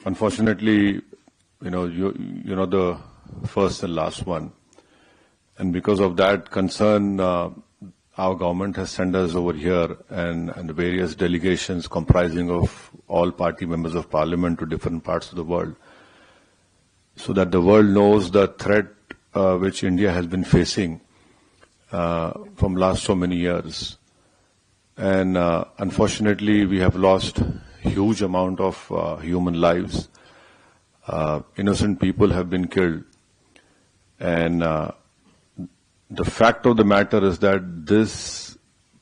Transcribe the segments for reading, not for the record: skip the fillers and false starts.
Unfortunately, you're the first and last one. And because of that concern, our government has sent us over here and the various delegations comprising of all party members of parliament to different parts of the world, so that the world knows the threat which India has been facing from last so many years. And unfortunately, we have lost huge amount of human lives. Innocent people have been killed. And the fact of the matter is that this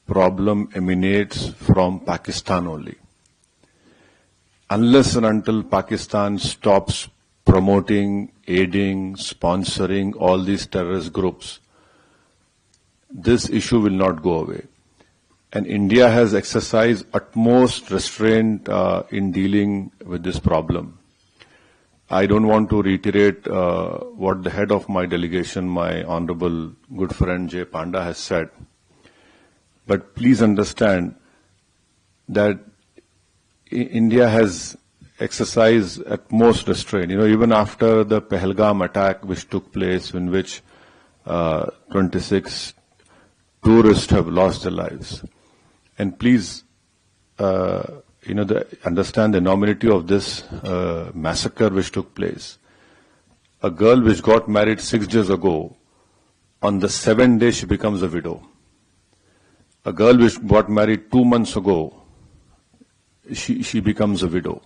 problem emanates from Pakistan only. Unless and until Pakistan stops promoting, aiding, sponsoring all these terrorist groups, this issue will not go away. And India has exercised utmost restraint in dealing with this problem. I don't want to reiterate what the head of my delegation, my honorable good friend Jay Panda, has said. But please understand that India has exercised utmost restraint. Even after the Pahalgam attack which took place, in which 26 tourists have lost their lives. And please, understand the enormity of this massacre which took place. A girl which got married 6 days ago, on the 7th day she becomes a widow. A girl which got married 2 months ago, she becomes a widow.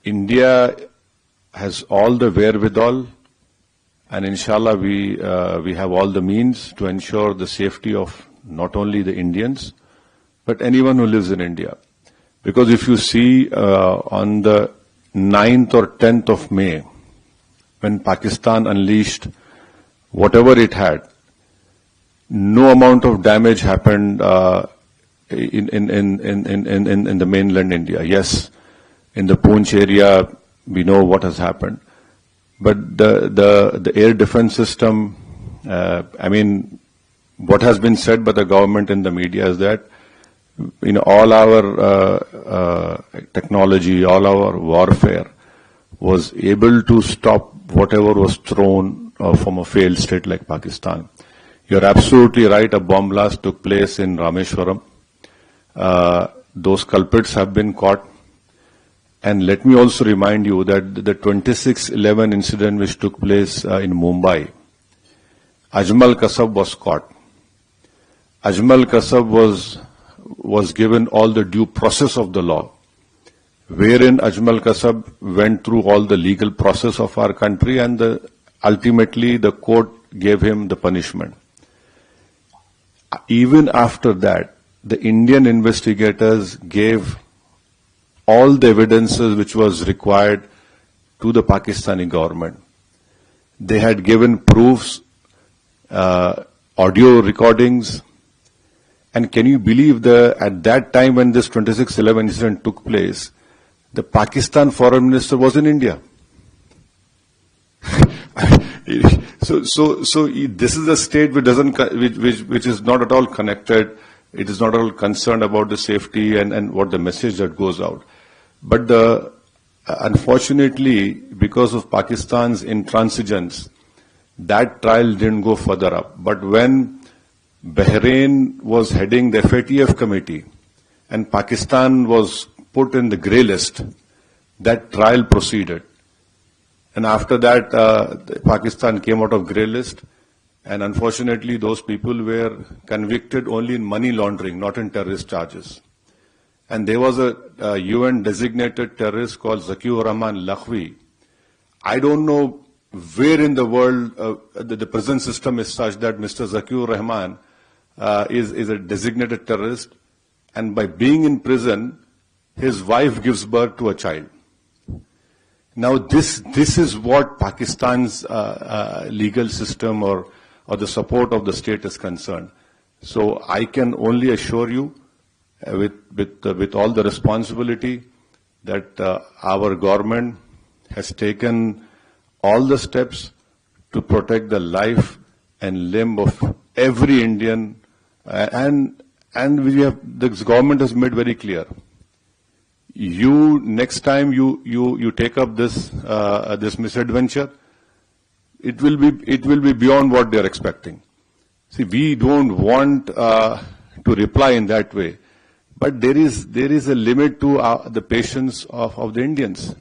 India has all the wherewithal, and inshallah we have all the means to ensure the safety of not only the Indians, but anyone who lives in India. Because if you see on the 9th or 10th of May, when Pakistan unleashed whatever it had, no amount of damage happened in the mainland India. Yes, in the Poonch area, we know what has happened. But the air defense system, what has been said by the government and the media is that all our technology, all our warfare was able to stop whatever was thrown from a failed state like Pakistan. You're absolutely right, a bomb blast took place in Rameshwaram. Those culprits have been caught. And let me also remind you that the 26/11 incident which took place in Mumbai, Ajmal Kasab was caught. Ajmal Kasab was given all the due process of the law, wherein Ajmal Kasab went through all the legal process of our country, and ultimately the court gave him the punishment. Even after that, the Indian investigators gave all the evidences which was required to the Pakistani government. They had given proofs, audio recordings. And can you believe at that time when this 26/11 incident took place, the Pakistan foreign minister was in India. So this is a state which is not at all connected. It is not at all concerned about the safety and what the message that goes out. But unfortunately, because of Pakistan's intransigence, that trial didn't go further up. But when Bahrain was heading the FATF committee and Pakistan was put in the grey list, that trial proceeded. And after that, Pakistan came out of grey list, and unfortunately those people were convicted only in money laundering, not in terrorist charges. And there was a UN designated terrorist called Zakiur Rahman Lakhvi. I don't know where in the world the prison system is such that Mr. Zakiur Rahman is a designated terrorist, and by being in prison, his wife gives birth to a child. Now this is what Pakistan's legal system or the support of the state is concerned. So I can only assure you with all the responsibility that our government has taken all the steps to protect the life and limb of every Indian, and this government has made very clear. you next time you take up this misadventure, it will be beyond what they are expecting. See, we don't want to reply in that way, but there is a limit to the patience of the Indians.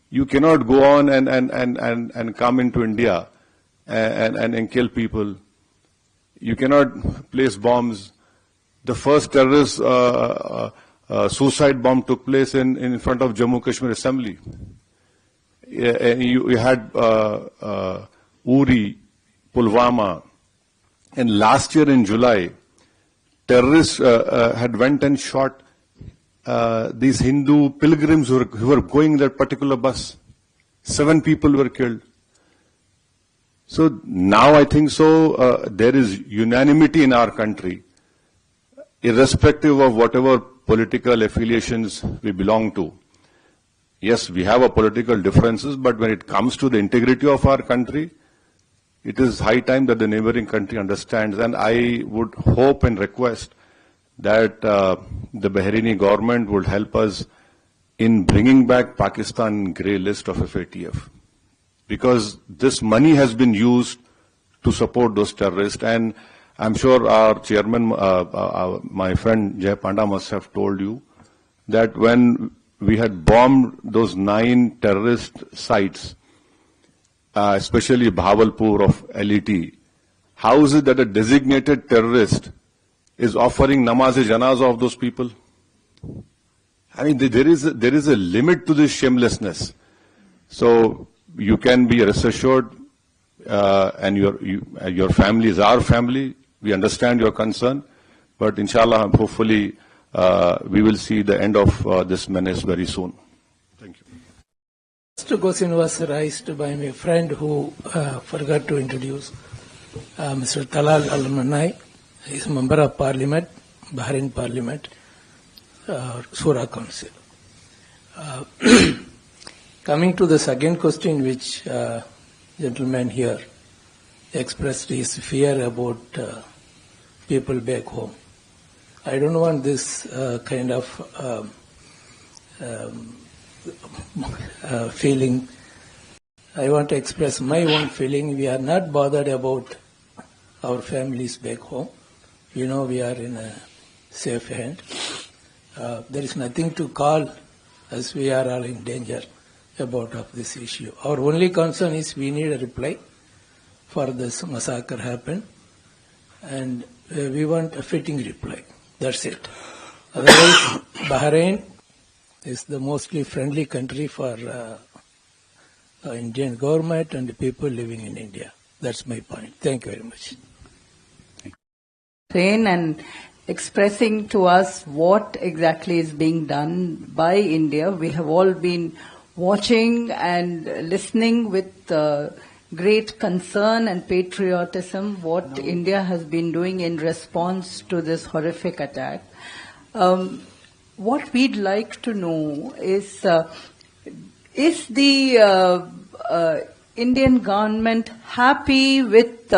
You cannot go on and come into India and kill people. You cannot place bombs. The first terrorist suicide bomb took place in front of Jammu Kashmir Assembly. You had Uri, Pulwama, and last year in July, terrorists had went and shot these Hindu pilgrims who were going that particular bus. 7 people were killed. So now I think there is unanimity in our country, irrespective of whatever political affiliations we belong to. Yes, we have our political differences, but when it comes to the integrity of our country, it is high time that the neighboring country understands. And I would hope and request that the Bahraini government would help us in bringing back Pakistan grey list of FATF. Because this money has been used to support those terrorists. And I'm sure our chairman, my friend Jay Panda must have told you that when we had bombed those 9 terrorist sites, especially Bahawalpur of LET, how is it that a designated terrorist is offering namaz-e-janazah of those people? I mean, there is a limit to this shamelessness. So you can be rest assured, and your family is our family. We understand your concern, but inshallah, hopefully, we will see the end of this menace very soon. Thank you. First question was raised by my friend who forgot to introduce, Mr. Talal Al-Manai. He is a member of Parliament, Bahrain Parliament, Shura Council. Coming to the second question, which gentleman here expressed his fear about people back home. I don't want this kind of feeling. I want to express my own feeling. We are not bothered about our families back home. We know we are in a safe hand. There is nothing to call as we are all in danger about of this issue. Our only concern is we need a reply for this massacre happen, and we want a fitting reply. That's it. Otherwise, Bahrain is the mostly friendly country for Indian government and the people living in India. That's my point. Thank you very much. And expressing to us what exactly is being done by India. We have all been watching and listening with great concern and patriotism what India has been doing in response to this horrific attack. What we'd like to know is the Indian government happy with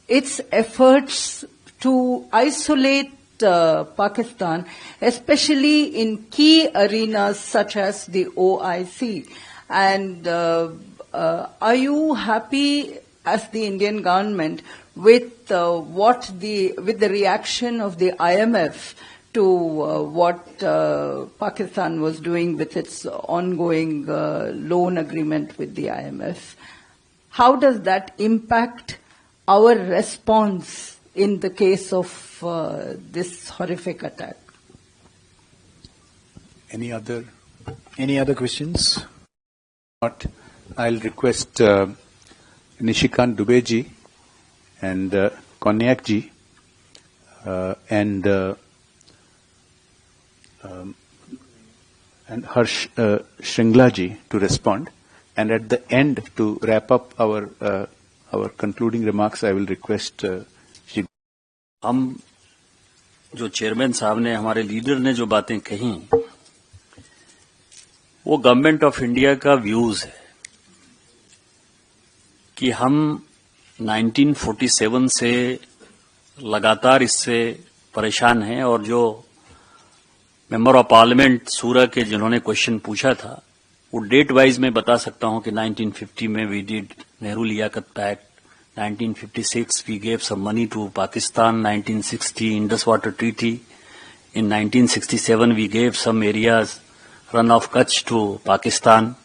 its efforts to isolate Pakistan, especially in key arenas such as the OIC? And are you happy as the Indian government with the reaction of the IMF to what Pakistan was doing with its ongoing loan agreement with the IMF? How does that impact our response in the case of this horrific attack? Any other questions? Not. I'll request Nishikant Dubeji and Konyak ji and Harsh Shringla ji to respond. And at the end, to wrap up our concluding remarks, I will request हम जो chairman साहब ने, हमारे leader ने जो बातें कही, वो गवर्नमेंट ऑफ इंडिया का व्यूज है कि हम 1947 से लगातार इससे परेशान हैं और जो मेंबर ऑफ पार्लियामेंट सूरत के जिन्होंने क्वेश्चन पूछा था, वो डेट वाइज मैं बता सकता हूं कि 1950 में we did Nehru Liaquat pact, 1956 we gave some money to Pakistan, 1960 Indus Water Treaty, in 1967 we gave some areas run of Kutch to Pakistan,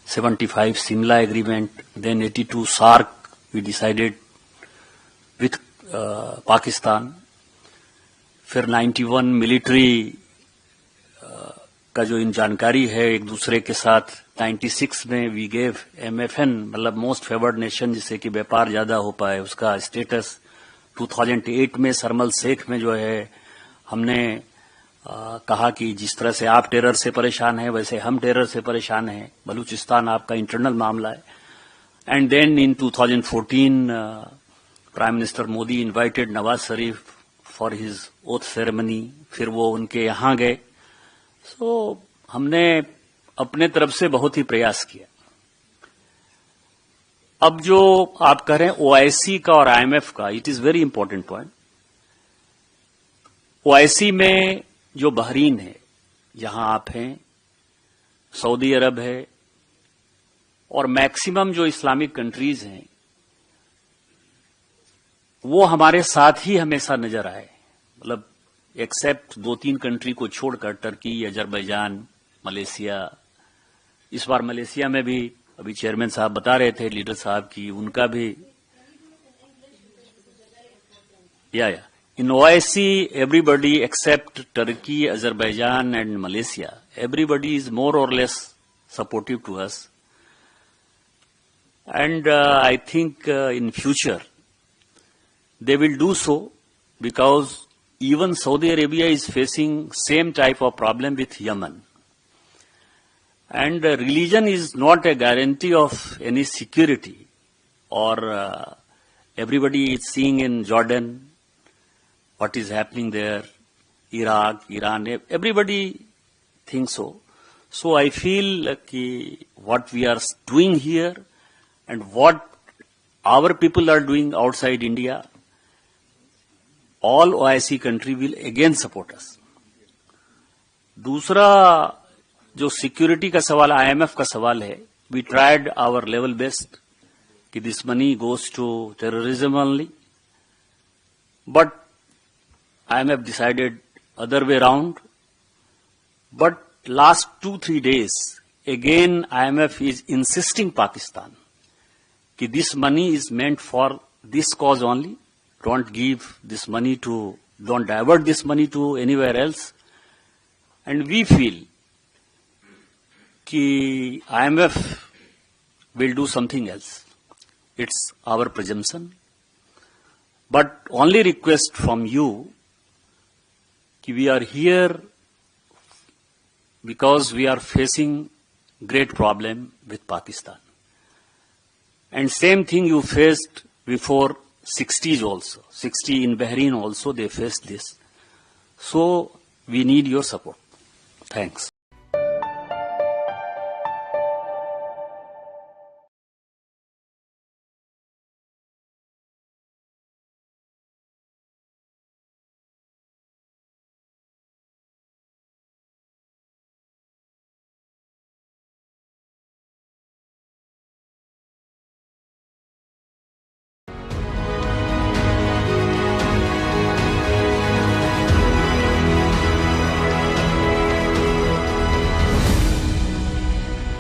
75 Simla Agreement, then 82 SARC we decided with Pakistan, फिर 91 military का जो इन जानकारी है एक दूसरे के साथ, 96 में वी गेव MFN मतलब मोस्ट फेवर्ड नेशन जिससे कि व्यापार ज्यादा हो पाए उसका स्टेटस, 2008 में सरमल शेख में जो है हमने कहा कि जिस तरह से आप टेरर से परेशान हैं वैसे हम टेरर से परेशान हैं, बलूचिस्तान आपका इंटरनल मामला है। And then in 2014 prime minister Modi invited Nawaz Sharif for his oath ceremony, फिर वो उनके यहां गए। सो हमने अपने तरफ से बहुत ही प्रयास किया। अब जो आप कह रहे हैं ओआईसी का और आईएमएफ का, it is very important point. OIC में जो बहरीन है, जहां आप हैं, सऊदी अरब है और मैक्सिमम जो इस्लामिक कंट्रीज हैं वो हमारे साथ ही हमेशा नजर आए, मतलब एक्सेप्ट 2-3 कंट्री को छोड़कर, टर्की, अजरबैजान, मलेशिया। इस बार मलेशिया में भी अभी चेयरमैन साहब बता रहे थे लीडर साहब की, उनका भी या in OIC everybody except Turkey, Azerbaijan and Malaysia, everybody is more और less supportive to us and I think in future they will do so because even Saudi Arabia is facing same type of problem with Yemen. And religion is not a guarantee of any security, or everybody is seeing in Jordan what is happening there, Iraq, Iran, everybody thinks so. So I feel like what we are doing here and what our people are doing outside India, all OIC country will again support us. दूसरा जो security का सवाल, IMF का सवाल है, we tried our level best कि this money goes to terrorism only, but IMF decided other way round. But last 2-3 days again IMF is insisting Pakistan कि this money is meant for this cause only. Don't give this money to, don't divert this money to anywhere else. And we feel कि IMF will do something else. It's our presumption. But only request from you कि we are here because we are facing great problem with Pakistan. And same thing you faced before 60s also. 60 in Bahrain also they faced this. So we need your support. Thanks.